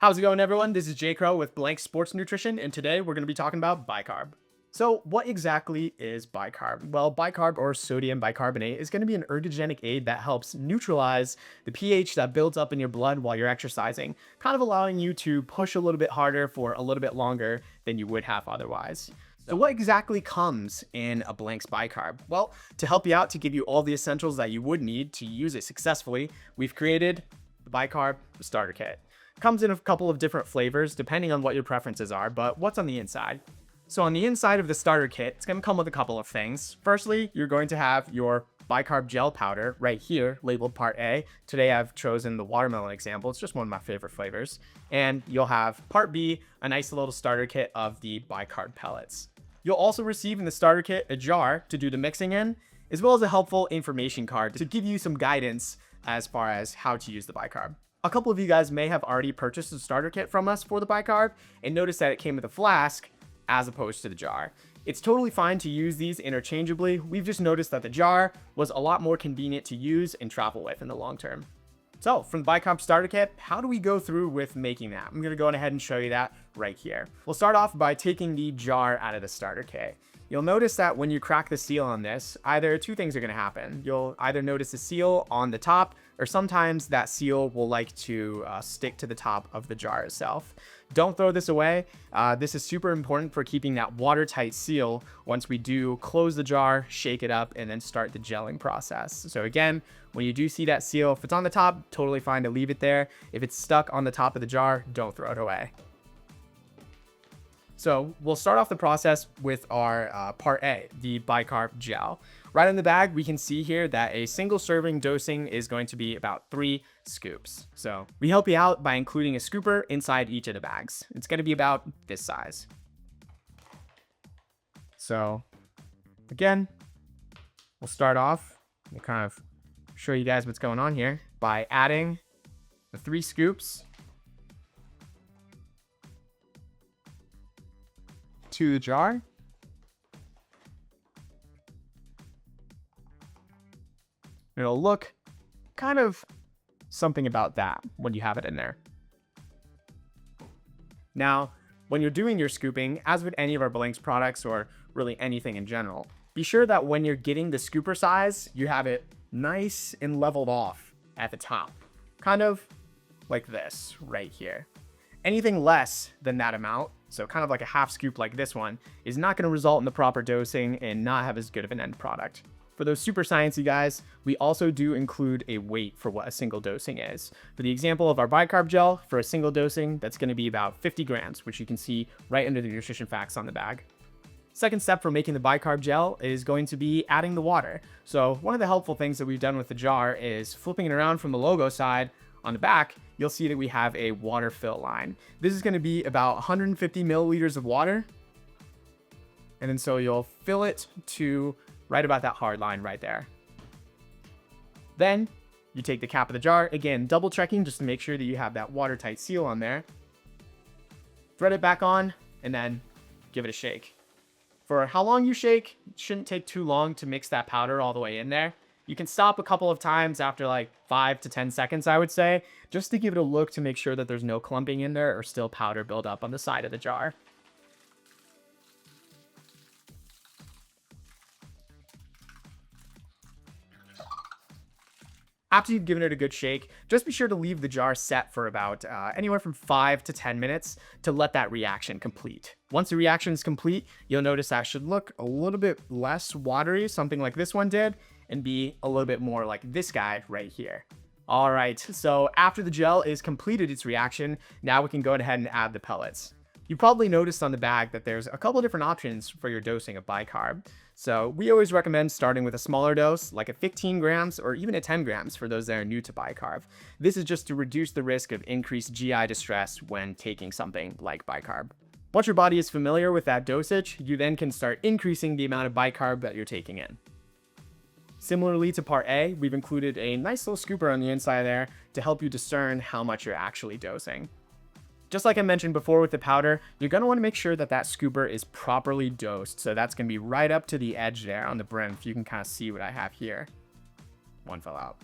How's it going, everyone? This is Jay Crow with Blank Sports Nutrition, and today we're going to be talking about bicarb. So what exactly is bicarb? Well, bicarb, or sodium bicarbonate, is going to be an ergogenic aid that helps neutralize the pH that builds up in your blood while you're exercising, kind of allowing you to push a little bit harder for a little bit longer than you would have otherwise. So what exactly comes in a Blank's bicarb? Well, to help you out, to give you all the essentials that you would need to use it successfully, we've created the bicarb starter kit. Comes in a couple of different flavors depending on what your preferences are, but what's on the inside? So on the inside of the starter kit, it's going to come with a couple of things. Firstly, you're going to have your bicarb gel powder right here, labeled Part A. Today I've chosen the watermelon example. It's just one of my favorite flavors. And you'll have Part B, a nice little starter kit of the bicarb pellets. You'll also receive in the starter kit a jar to do the mixing in, as well as a helpful information card to give you some guidance as far as how to use the bicarb. A couple of you guys may have already purchased a starter kit from us for the bicarb and noticed that it came with a flask as opposed to the jar. It's totally fine to use these interchangeably. We've just noticed that the jar was a lot more convenient to use and travel with in the long term. So from the bicarb starter kit, how do we go through with making that? I'm gonna go ahead and show you that right here. We'll start off by taking the jar out of the starter kit. You'll notice that when you crack the seal on this, either two things are going to happen. You'll either notice a seal on the top, or sometimes that seal will like to stick to the top of the jar itself. Don't throw this away. This is super important for keeping that watertight seal once we do close the jar, shake it up, and then start the gelling process. So again, when you do see that seal, if it's on the top, totally fine to leave it there. If it's stuck on the top of the jar, don't throw it away. So we'll start off the process with our Part A, the bicarb gel. Right in the bag, we can see here that a single serving dosing is going to be about 3 scoops. So we help you out by including a scooper inside each of the bags. It's going to be about this size. So again, we'll start off and kind of show you guys what's going on here by adding the 3 scoops to the jar. It'll look kind of something about that when you have it in there. Now, when you're doing your scooping, as with any of our Blanks products or really anything in general, be sure that when you're getting the scooper size, you have it nice and leveled off at the top, kind of like this right here. Anything less than that amount, so kind of like a half scoop like this one, is not going to result in the proper dosing and not have as good of an end product. For those super sciencey guys, we also do include a weight for what a single dosing is. For the example of our bicarb gel, for a single dosing, that's going to be about 50 grams, which you can see right under the nutrition facts on the bag. Second step for making the bicarb gel is going to be adding the water. So one of the helpful things that we've done with the jar is flipping it around from the logo side. On the back, you'll see that we have a water fill line. This is going to be about 150 milliliters of water. And then so you'll fill it to right about that hard line right there. Then you take the cap of the jar, again, double checking just to make sure that you have that watertight seal on there. Thread it back on and then give it a shake. For how long you shake, it shouldn't take too long to mix that powder all the way in there. You can stop a couple of times after like 5 to 10 seconds, I would say, just to give it a look to make sure that there's no clumping in there or still powder buildup on the side of the jar. After you've given it a good shake, just be sure to leave the jar set for about anywhere from 5 to 10 minutes to let that reaction complete. Once the reaction is complete, you'll notice that should look a little bit less watery, something like this one did, and be a little bit more like this guy right here. All right, so after the gel is completed its reaction, now we can go ahead and add the pellets. You probably noticed on the bag that there's a couple different options for your dosing of bicarb. So we always recommend starting with a smaller dose, like a 15 grams or even a 10 grams for those that are new to bicarb. This is just to reduce the risk of increased GI distress when taking something like bicarb. Once your body is familiar with that dosage, you then can start increasing the amount of bicarb that you're taking in. Similarly to Part A, we've included a nice little scooper on the inside there to help you discern how much you're actually dosing. Just like I mentioned before with the powder, you're going to want to make sure that that scooper is properly dosed. So that's going to be right up to the edge there on the brim. If you can kind of see what I have here. One fell out.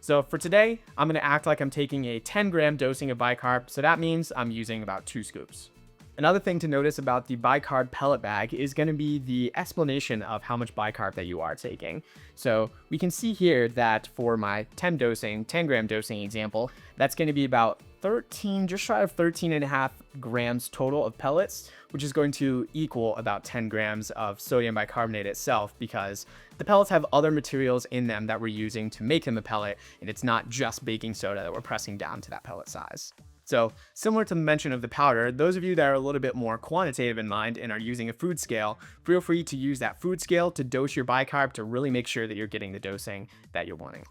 So for today, I'm going to act like I'm taking a 10-gram dosing of bicarb, so that means I'm using about 2 scoops. Another thing to notice about the bicarb pellet bag is going to be the explanation of how much bicarb that you are taking. So we can see here that for my 10-gram dosing example, that's going to be about 13, just shy of 13.5 grams total of pellets, which is going to equal about 10 grams of sodium bicarbonate itself, because the pellets have other materials in them that we're using to make them a pellet, and it's not just baking soda that we're pressing down to that pellet size. So similar to the mention of the powder, those of you that are a little bit more quantitative in mind and are using a food scale, feel free to use that food scale to dose your bicarb to really make sure that you're getting the dosing that you're wanting.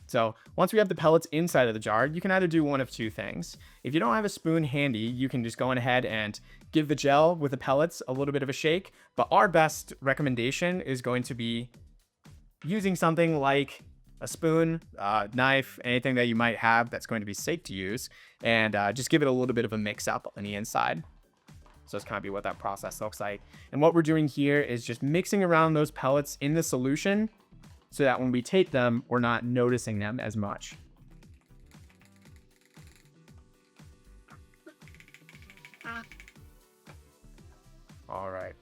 So once we have the pellets inside of the jar, you can either do one of two things. If you don't have a spoon handy, you can just go on ahead and give the gel with the pellets a little bit of a shake. But our best recommendation is going to be using something like a spoon, knife, anything that you might have that's going to be safe to use, and just give it a little bit of a mix up on the inside. So that's kind of be what that process looks like. And what we're doing here is just mixing around those pellets in the solution so that when we take them, we're not noticing them as much. All right.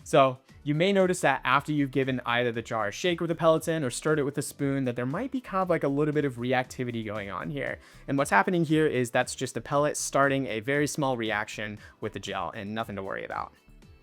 So you may notice that after you've given either the jar a shake with the pellets in or stirred it with a spoon, that there might be kind of like a little bit of reactivity going on here. And what's happening here is that's just the pellet starting a very small reaction with the gel, and nothing to worry about.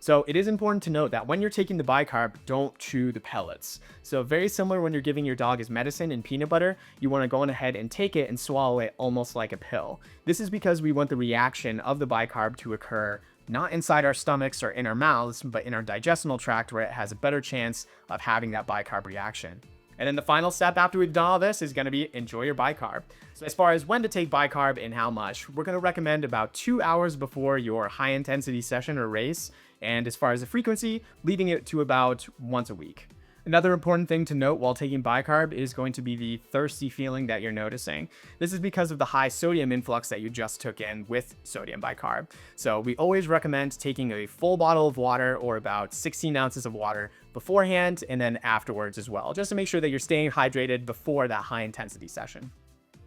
So it is important to note that when you're taking the bicarb, don't chew the pellets. So very similar when you're giving your dog his medicine in peanut butter, you want to go on ahead and take it and swallow it almost like a pill. This is because we want the reaction of the bicarb to occur not inside our stomachs or in our mouths, but in our digestional tract, where it has a better chance of having that bicarb reaction. And then the final step after we've done all this is going to be enjoy your bicarb. So as far as when to take bicarb and how much, we're going to recommend about 2 hours before your high intensity session or race. And as far as the frequency, leaving it to about once a week. Another important thing to note while taking bicarb is going to be the thirsty feeling that you're noticing. This is because of the high sodium influx that you just took in with sodium bicarb. So we always recommend taking a full bottle of water, or about 16 ounces of water, beforehand and then afterwards as well, just to make sure that you're staying hydrated before that high intensity session.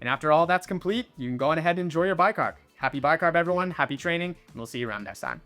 And after all that's complete, you can go on ahead and enjoy your bicarb. Happy bicarb, everyone. Happy training, and we'll see you around next time.